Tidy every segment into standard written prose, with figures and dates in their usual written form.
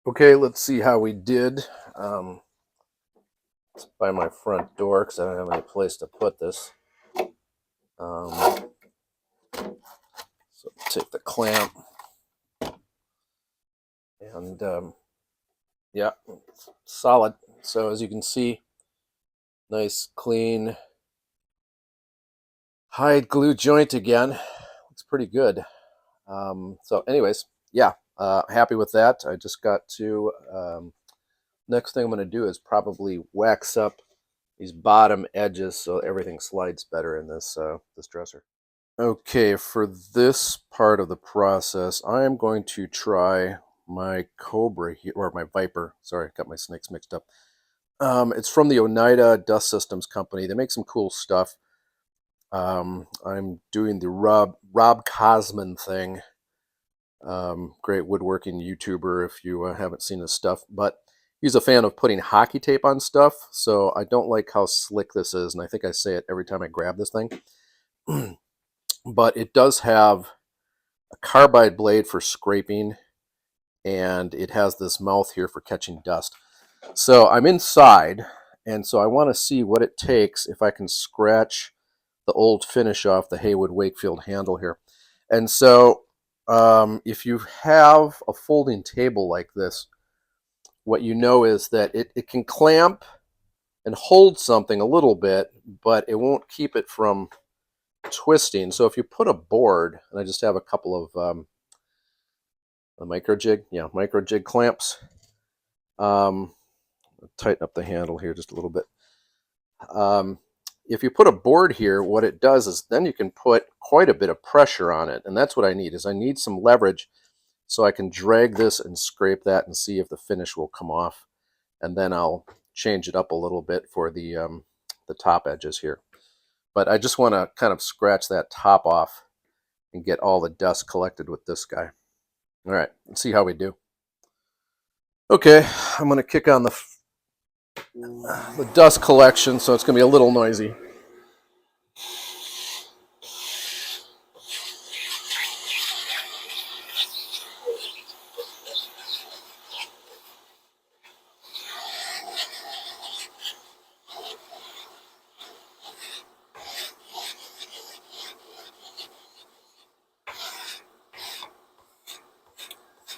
Okay, let's see how we did. It's by my front door because I don't have any place to put this. So take the clamp and yeah, solid. So as you can see, nice clean hide glue joint again. Looks pretty good. So anyways, yeah, happy with that. I just got to, next thing I'm going to do is probably wax up these bottom edges so everything slides better in this dresser. Okay, for this part of the process, I am going to try my Cobra here, or my Viper. Sorry, got my snakes mixed up. It's from the Oneida Dust Systems company. They make some cool stuff. I'm doing the Rob Cosman thing. Great woodworking YouTuber if you haven't seen his stuff. But he's a fan of putting hockey tape on stuff, so I don't like how slick this is, and I think I say it every time I grab this thing. But it does have a carbide blade for scraping, and it has this mouth here for catching dust. So I'm inside, and so I want to see what it takes if I can scratch the old finish off the Heywood Wakefield handle here. And so if you have a folding table like this, what you know is that it can clamp and hold something a little bit, but it won't keep it from twisting. So if you put a board, and I just have a couple of the micro jig clamps. Tighten up the handle here just a little bit. If you put a board here, what it does is then you can put quite a bit of pressure on it, and that's what I need. Is I need some leverage so I can drag this and scrape that and see if the finish will come off, and then I'll change it up a little bit for the top edges here. But I just want to kind of scratch that top off and get all the dust collected with this guy. All right, let's see how we do. Okay, I'm going to kick on the dust collection, so it's going to be a little noisy.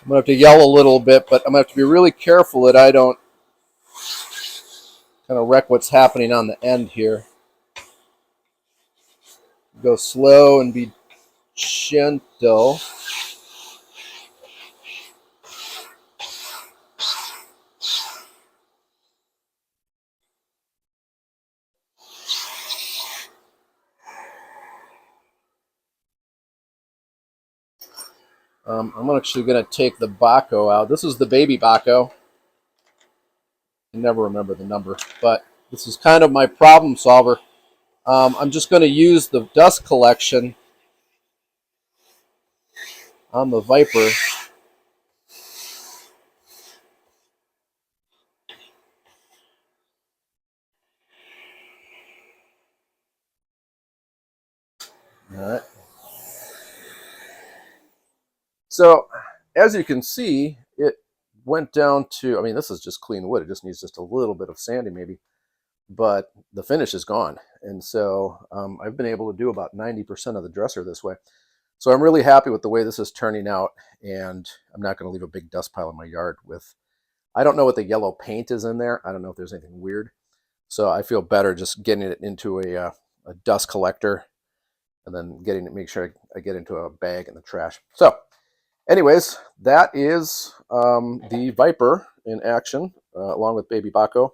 I'm going to have to yell a little bit, but I'm going to have to be really careful that I don't kind of wreck what's happening on the end here. Go slow and be gentle. I'm actually going to take the Bahco out. This is the baby Bahco. I never remember the number, but this is kind of my problem solver. I'm just going to use the dust collection on the Viper. All right. So as you can see, it went down to, I mean, this is just clean wood. It just needs just a little bit of sanding maybe, but the finish is gone. And so I've been able to do about 90% of the dresser this way. So I'm really happy with the way this is turning out, and I'm not going to leave a big dust pile in my yard with, I don't know what the yellow paint is in there. I don't know if there's anything weird. So I feel better just getting it into a dust collector and then getting it, make sure I get into a bag in the trash. So anyways, that is the Viper in action, along with baby Bahco.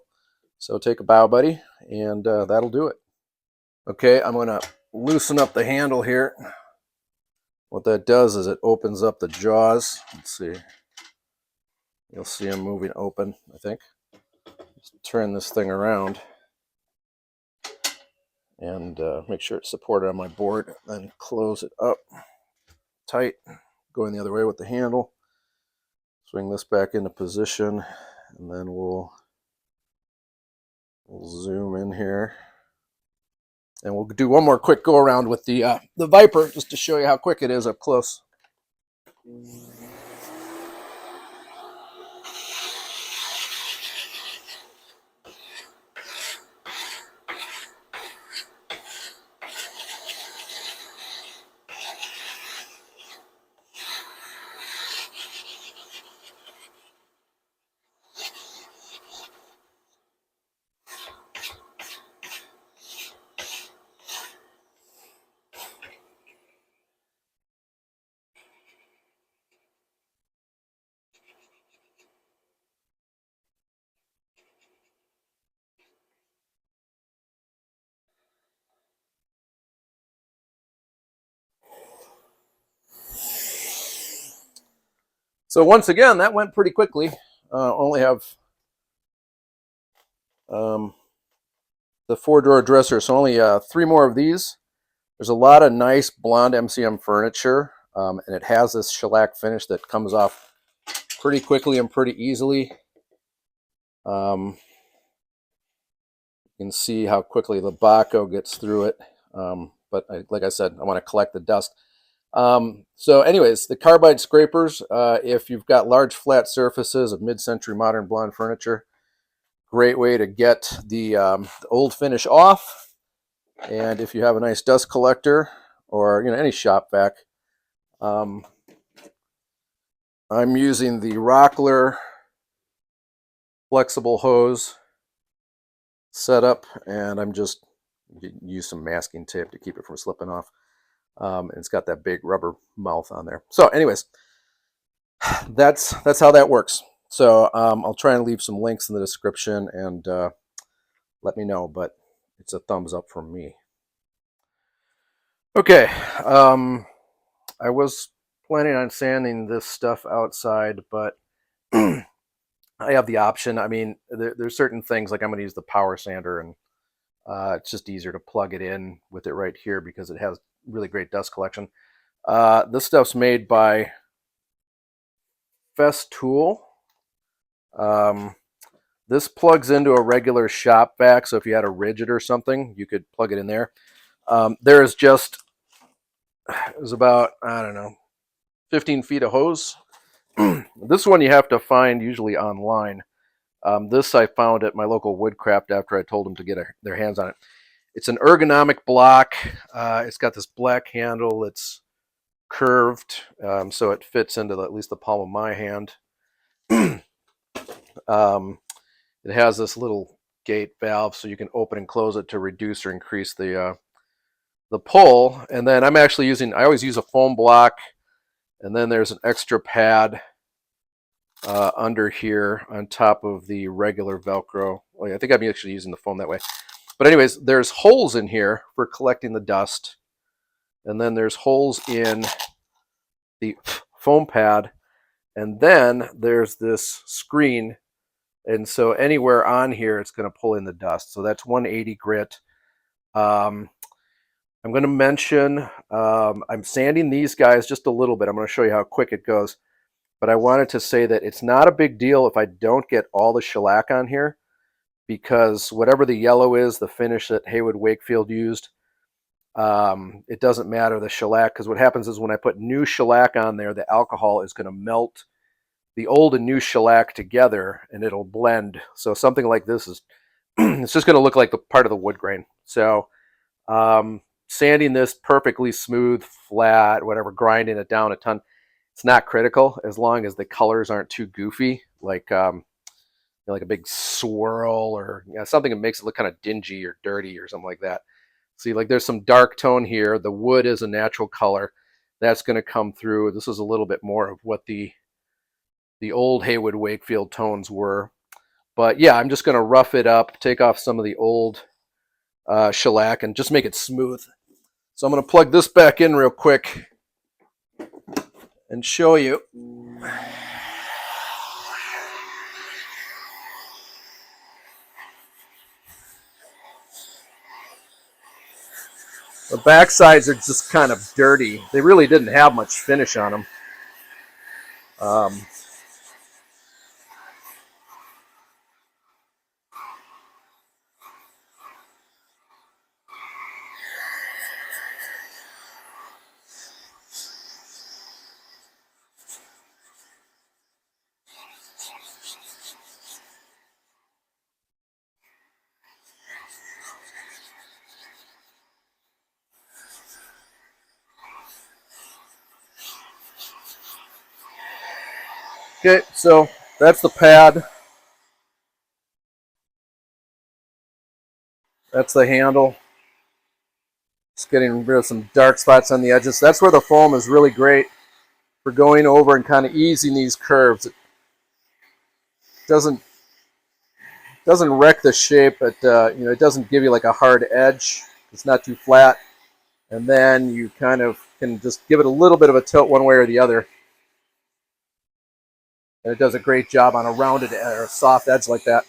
So take a bow, buddy, and that'll do it. Okay, I'm going to loosen up the handle here. What that does is it opens up the jaws. Let's see. You'll see them moving open, I think. Just turn this thing around and make sure it's supported on my board. Then close it up tight, going the other way with the handle. Swing this back into position, and then we'll zoom in here. And we'll do one more quick go around with the Viper just to show you how quick it is up close. So once again, that went pretty quickly. Only have the 4-drawer dresser, so only 3 more of these. There's a lot of nice blonde MCM furniture, and it has this shellac finish that comes off pretty quickly and pretty easily. You can see how quickly the Bahco gets through it, but like I said, I want to collect the dust. So anyways, the carbide scrapers, if you've got large flat surfaces of mid-century modern blonde furniture, great way to get the old finish off. And if you have a nice dust collector or any shop vac, I'm using the Rockler flexible hose setup, and I'm just use some masking tape to keep it from slipping off. And it's got that big rubber mouth on there. So anyways, that's how that works. So I'll try and leave some links in the description, and let me know, but it's a thumbs up from me. Okay, I was planning on sanding this stuff outside, but I have the option. I mean, there's certain things, like I'm going to use the power sander, and it's just easier to plug it in with it right here because it has really great dust collection. This stuff's made by Festool. This plugs into a regular shop vac, so if you had a rigid or something, you could plug it in there. There's just, it was about, I don't know, 15 feet of hose. This one you have to find usually online. This I found at my local Woodcraft after I told them to get their hands on it. It's an ergonomic block. It's got this black handle. It's curved, so it fits into at least the palm of my hand. It has this little gate valve, so you can open and close it to reduce or increase the pull. And then I'm actually I always use a foam block, and then there's an extra pad under here on top of the regular Velcro. Well, I think I'm actually using the foam that way. But anyways, there's holes in here for collecting the dust, and then there's holes in the foam pad, and then there's this screen, and so anywhere on here it's going to pull in the dust. So that's 180 grit. I'm going to mention I'm sanding these guys just a little bit. I'm going to show you how quick it goes, but I wanted to say that it's not a big deal if I don't get all the shellac on here, because whatever the yellow is, the finish that Heywood Wakefield used, it doesn't matter, the shellac, because what happens is when I put new shellac on there, the alcohol is going to melt the old and new shellac together, and it'll blend. So something like this is it's just going to look like the part of the wood grain. So sanding this perfectly smooth, flat, whatever, grinding it down a ton, it's not critical as long as the colors aren't too goofy, like like a big swirl, or something that makes it look kind of dingy or dirty or something like that. See, like there's some dark tone here. The wood is a natural color. That's going to come through. This is a little bit more of what the old Heywood Wakefield tones were. But yeah, I'm just going to rough it up, take off some of the old shellac, and just make it smooth. So I'm going to plug this back in real quick and show you. The back sides are just kind of dirty. They really didn't have much finish on them. Okay, so that's the pad. That's the handle. Just getting rid of some dark spots on the edges. That's where the foam is really great for going over and kind of easing these curves. It doesn't wreck the shape, but it doesn't give you like a hard edge. It's not too flat, and then you kind of can just give it a little bit of a tilt one way or the other. and it does a great job on a rounded or a soft edge like that.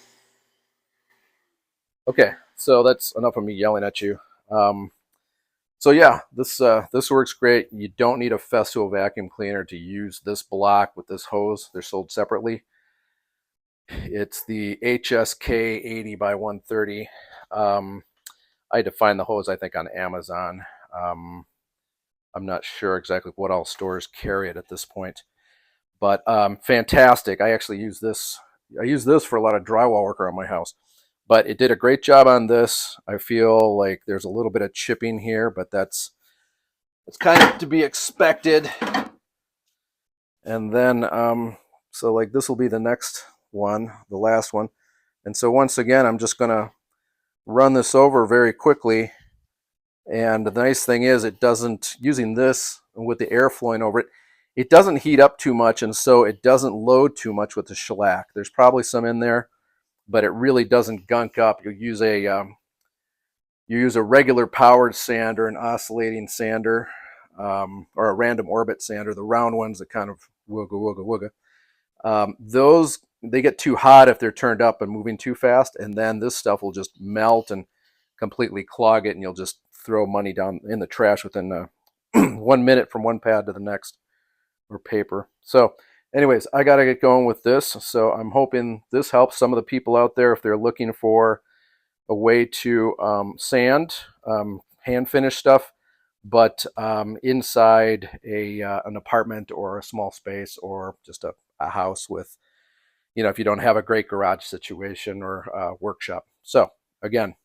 Okay, so that's enough of me yelling at you. So yeah, this works great. You don't need a Festool vacuum cleaner to use this block with this hose. They're sold separately. It's the HSK 80 by 130. I had to find the hose, I think, on Amazon. I'm not sure exactly what all stores carry it at this point, but fantastic. I actually use this. I use this for a lot of drywall work around my house, but it did a great job on this. I feel like there's a little bit of chipping here, but it's kind of to be expected. And then, so like this will be the next one, the last one. And so once again, I'm just going to run this over very quickly. And the nice thing is it doesn't, using this with the air flowing over it, it doesn't heat up too much, and so it doesn't load too much with the shellac. There's probably some in there, but it really doesn't gunk up. You use a regular powered sander, an oscillating sander, or a random orbit sander, the round ones that kind of wooga wooga wooga. Those, they get too hot if they're turned up and moving too fast, and then this stuff will just melt and completely clog it, and you'll just throw money down in the trash within 1 minute from one pad to the next, or paper. So anyways, I got to get going with this. So I'm hoping this helps some of the people out there if they're looking for a way to sand, hand finish stuff, but inside an apartment or a small space or just a house with, if you don't have a great garage situation or workshop. So again,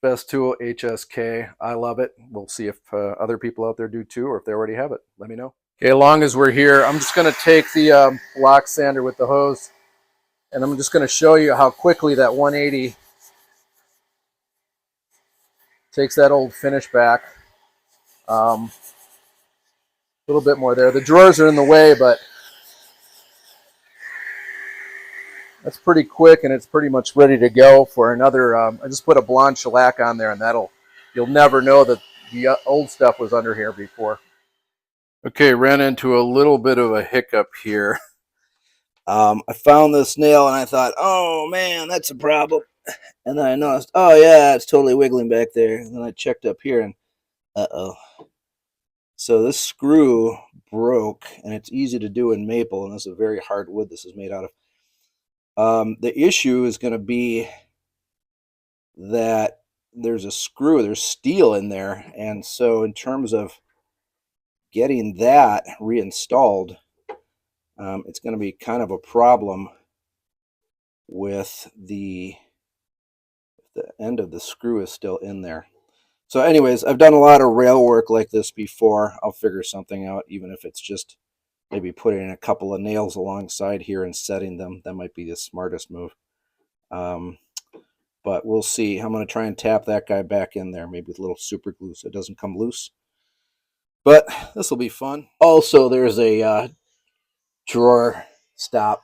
Festool HSK, I love it. We'll see if other people out there do too, or if they already have it. Let me know. Okay, as long as we're here, I'm just going to take the block sander with the hose, and I'm just going to show you how quickly that 180 takes that old finish back. A little bit more there. The drawers are in the way, but that's pretty quick, and it's pretty much ready to go for another. I just put a blonde shellac on there, and you'll never know that the old stuff was under here before. Okay, ran into a little bit of a hiccup here. I found this nail, and I thought, oh man, that's a problem. And then I noticed, oh yeah, it's totally wiggling back there. And then I checked up here, and uh-oh. So this screw broke, and it's easy to do in maple, and this is a very hard wood this is made out of. The issue is going to be that there's steel in there, and so in terms of getting that reinstalled, it's going to be kind of a problem with the end of the screw is still in there. So anyways, I've done a lot of rail work like this before. I'll figure something out, even if it's just maybe putting in a couple of nails alongside here and setting them. That might be the smartest move. But we'll see. I'm going to try and tap that guy back in there, maybe with a little super glue so it doesn't come loose. But this will be fun. Also, there's a drawer stop.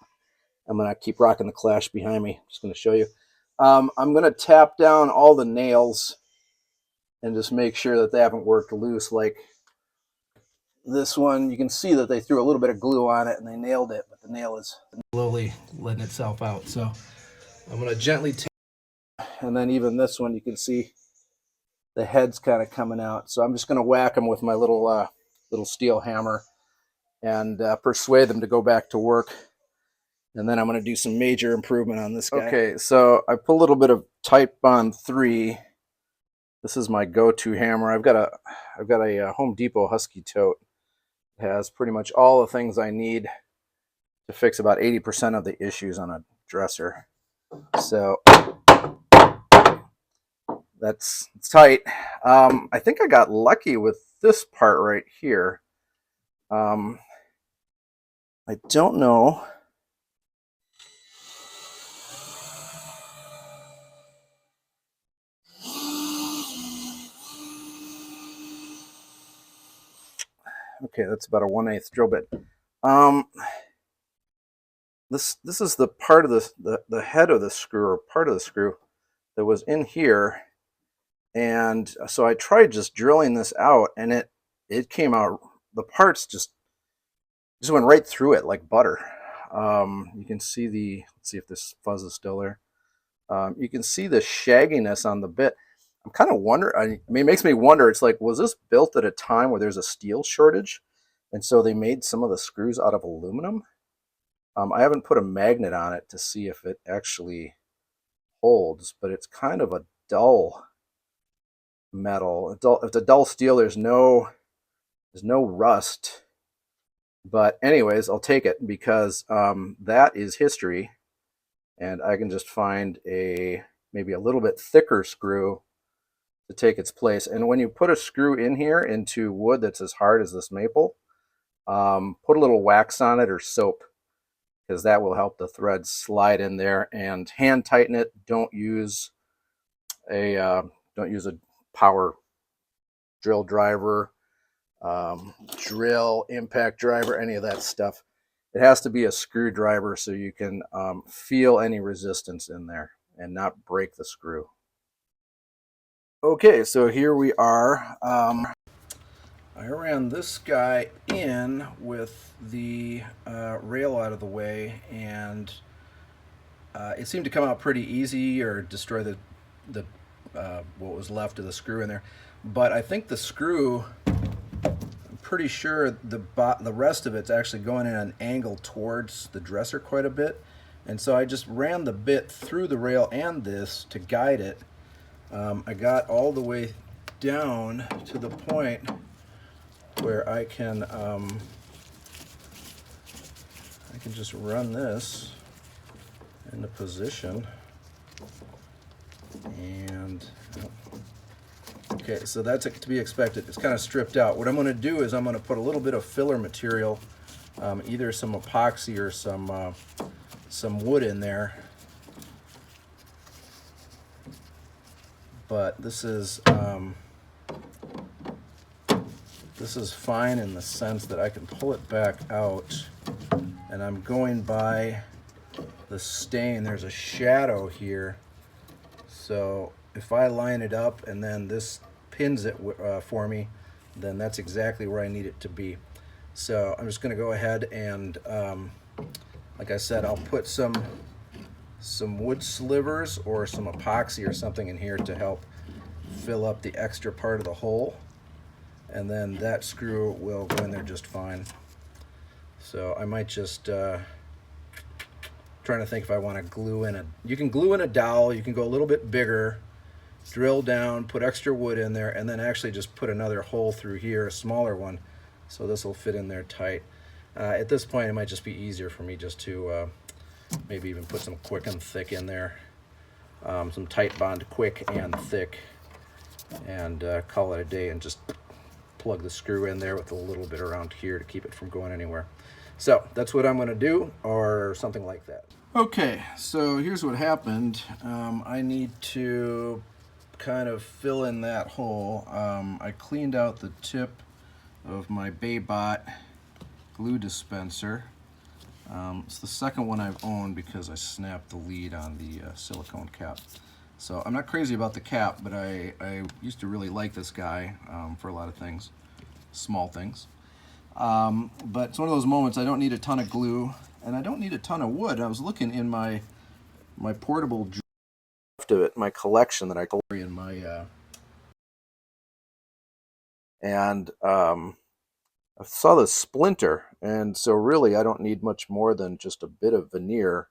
I'm going to keep rocking the Clash behind me. I'm just going to show you. I'm going to tap down all the nails and just make sure that they haven't worked loose. Like this one, you can see that they threw a little bit of glue on it and they nailed it, but the nail is slowly letting itself out. So I'm going to gently tap, and then even this one, you can see the head's kind of coming out. So I'm just going to whack them with my little steel hammer and persuade them to go back to work. And then I'm going to do some major improvement on this guy. Okay, so I put a little bit of Type Bond 3. This is my go-to hammer. I've got a Home Depot Husky tote. It has pretty much all the things I need to fix about 80% of the issues on a dresser. So it's tight. I think I got lucky with this part right here. I don't know. Okay, that's about a 1/8 drill bit. This is the part of the head of the screw, or part of the screw that was in here, and so I tried just drilling this out, and it came out. The parts just went right through it like butter. You can see let's see if this fuzz is still there. You can see the shagginess on the bit. I'm kind of wondering, I mean, it makes me wonder, it's like, was this built at a time where there's a steel shortage? And so they made some of the screws out of aluminum? I haven't put a magnet on it to see if it actually holds, but it's kind of a dull metal. If it's a dull steel, there's no rust. But anyways, I'll take it because that is history, and I can just find maybe a little bit thicker screw to take its place. And when you put a screw in here into wood that's as hard as this maple, put a little wax on it or soap, because that will help the threads slide in there, and hand tighten it. Don't use a power drill driver, drill impact driver, any of that stuff. It has to be a screwdriver so you can feel any resistance in there and not break the screw. Okay, so here we are. I ran this guy in with the rail out of the way, and it seemed to come out pretty easy, or destroy the what was left of the screw in there. But I think the screw, I'm pretty sure the rest of it's actually going in an angle towards the dresser quite a bit, and so I just ran the bit through the rail and this to guide it. I got all the way down to the point where I can just run this into position, and okay, so that's to be expected. It's kind of stripped out. What I'm going to do is I'm going to put a little bit of filler material, either some epoxy or some wood in there. But this is fine in the sense that I can pull it back out, and I'm going by the stain. There's a shadow here, so if I line it up and then this pins it for me, then that's exactly where I need it to be. So I'm just going to go ahead and, like I said, I'll put some wood slivers or some epoxy or something in here to help fill up the extra part of the hole, and then that screw will go in there just fine. So I might just trying to think if I want to glue in you can glue in a dowel, you can go a little bit bigger, drill down, put extra wood in there, and then actually just put another hole through here, a smaller one, so this will fit in there tight. At this point, it might just be easier for me just to maybe even put some quick and thick in there, some tight bond quick and thick, and call it a day, and just plug the screw in there with a little bit around here to keep it from going anywhere. So that's what I'm going to do, or something like that. Okay, so here's what happened. I need to kind of fill in that hole. I cleaned out the tip of my Baybot glue dispenser. It's the second one I've owned because I snapped the lead on the silicone cap. So I'm not crazy about the cap, but I used to really like this guy for a lot of things, small things. But it's one of those moments. I don't need a ton of glue, and I don't need a ton of wood. I was looking in my portable draft of it, my collection that I carry in my and I saw this splinter, and so really I don't need much more than just a bit of veneer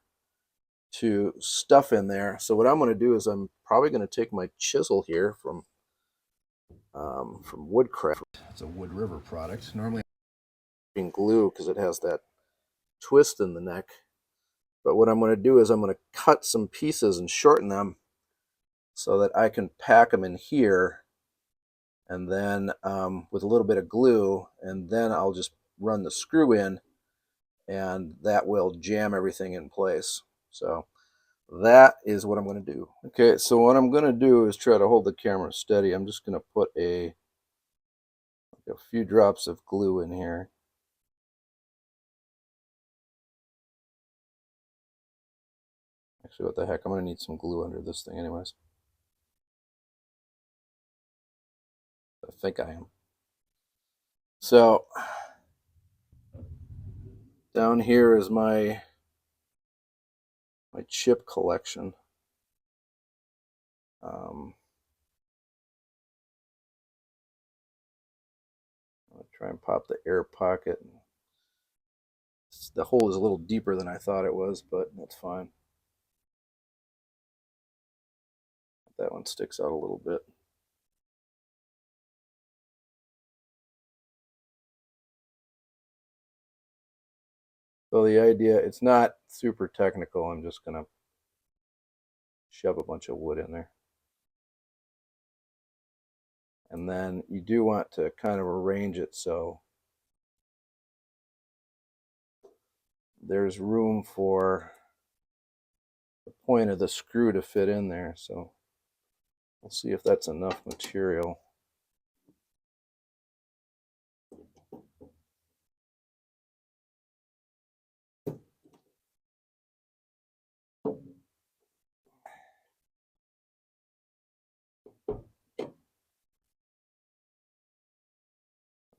to stuff in there. So what I'm going to do is I'm probably going to take my chisel here from Woodcraft. It's a Wood River product. Normally I'm glue because it has that twist in the neck. But what I'm going to do is I'm going to cut some pieces and shorten them so that I can pack them in here, and then with a little bit of glue, and then I'll just run the screw in, and that will jam everything in place. So that is what I'm going to do. Okay, so what I'm going to do is try to hold the camera steady. I'm just going to put a few drops of glue in here. Actually, what the heck, I'm going to need some glue under this thing anyways. I think I am. So down here is my my chip collection. I'll try and pop the air pocket. The hole is a little deeper than I thought it was, but that's fine. That one sticks out a little bit. So the idea, it's not super technical. I'm just going to shove a bunch of wood in there. And then you do want to kind of arrange it so there's room for the point of the screw to fit in there. So we'll see if that's enough material.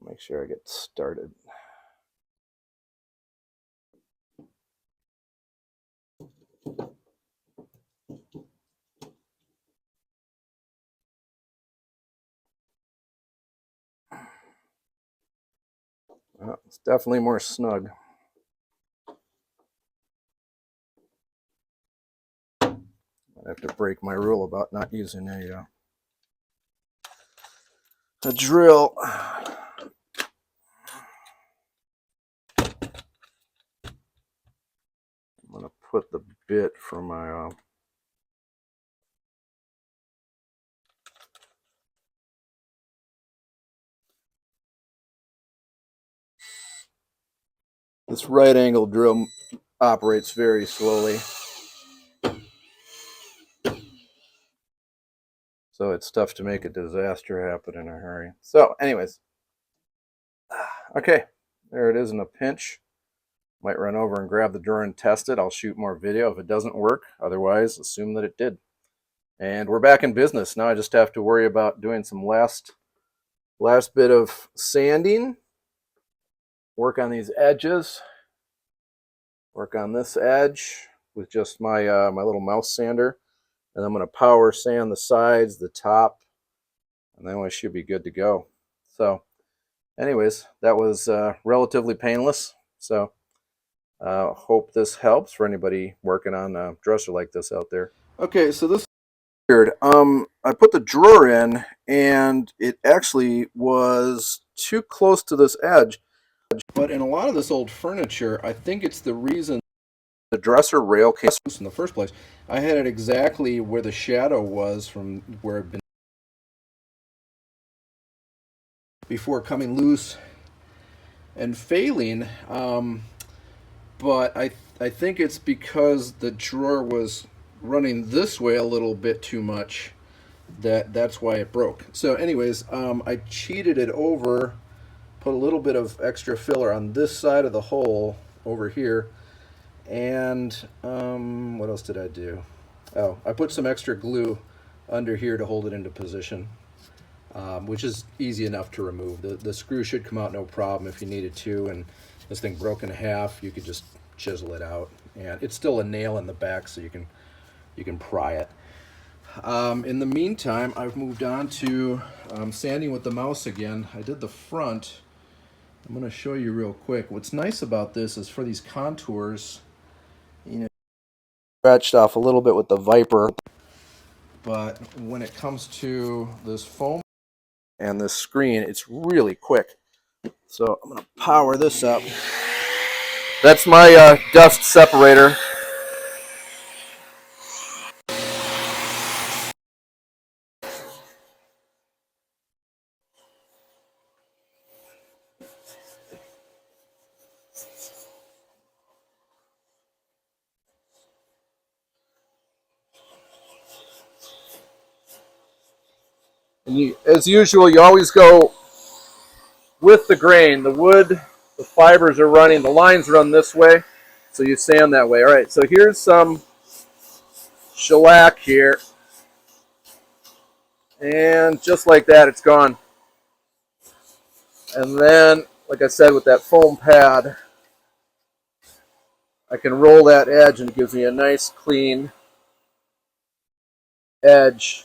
Make sure I get started. It's definitely more snug. I have to break my rule about not using a drill. I'm going to put the bit for my this right angle drill operates very slowly, so it's tough to make a disaster happen in a hurry. So anyways, okay, there it is in a pinch. Might run over and grab the drawer and test it. I'll shoot more video if it doesn't work. Otherwise, assume that it did. And we're back in business. Now I just have to worry about doing some last bit of sanding. Work on these edges. Work on this edge with just my my little mouse sander. And I'm going to power sand the sides, the top, and then we should be good to go. So anyways, that was relatively painless. So hope this helps for anybody working on a dresser like this out there. Okay, so this is weird. I put the drawer in, and it actually was too close to this edge. But in a lot of this old furniture, I think it's the reason the dresser rail came loose in the first place. I had it exactly where the shadow was from where it had been before coming loose and failing. But I think it's because the drawer was running this way a little bit too much that's why it broke. So anyways, I cheated it over, put a little bit of extra filler on this side of the hole over here, and what else did I do? Oh, I put some extra glue under here to hold it into position, which is easy enough to remove. The screw should come out no problem if you needed to, and this thing broke in half, you could just chisel it out, and it's still a nail in the back, so you can pry it. In the meantime, I've moved on to sanding with the mouse again. I did the front. I'm going to show you real quick. What's nice about this is for these contours, you know, scratched off a little bit with the Viper, but when it comes to this foam and this screen, it's really quick. So I'm going to power this up. That's my dust separator. And as usual, you always go with the grain. The wood, the fibers are running, the lines run this way, so you sand that way. All right, so here's some shellac here, and just like that, it's gone. And then, like I said, with that foam pad, I can roll that edge and it gives me a nice clean edge.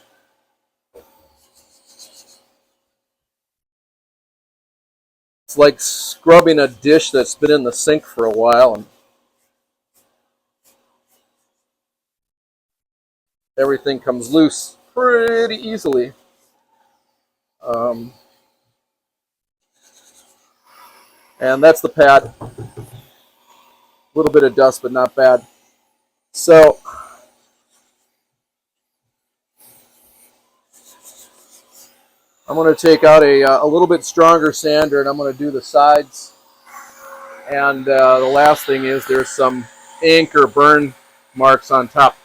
It's like scrubbing a dish that's been in the sink for a while and everything comes loose pretty easily. And that's the pad. A little bit of dust, but not bad. So I'm going to take out a little bit stronger sander, and I'm going to do the sides. And the last thing is there's some ink or burn marks on top.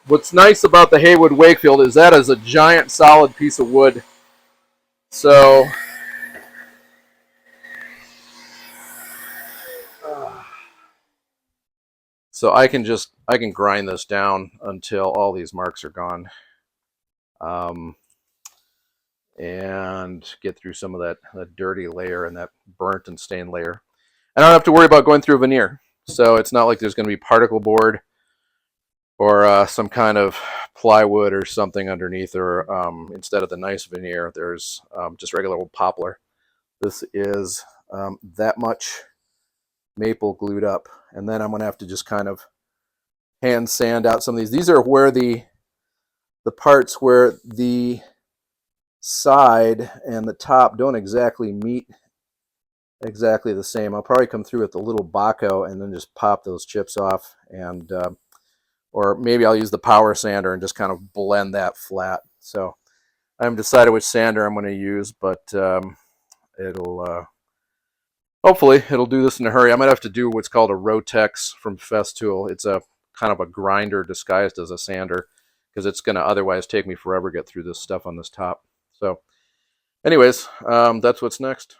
What's nice about the Heywood Wakefield is that is a giant solid piece of wood. So I can grind this down until all these marks are gone. And get through some of that dirty layer and that burnt and stained layer. I don't have to worry about going through veneer. So it's not like there's going to be particle board or some kind of plywood or something underneath, or instead of the nice veneer, there's just regular old poplar. This is that much maple glued up. And then I'm going to have to just kind of hand sand out some of these. These are where the parts where the side and the top don't exactly meet exactly the same. I'll probably come through with a little Bahco and then just pop those chips off, and or maybe I'll use the power sander and just kind of blend that flat. So I haven't decided which sander I'm going to use, but it'll hopefully it'll do this in a hurry. I might have to do what's called a Rotex from Festool. It's a kind of a grinder disguised as a sander, because it's going to otherwise take me forever to get through this stuff on this top. So anyways, that's what's next.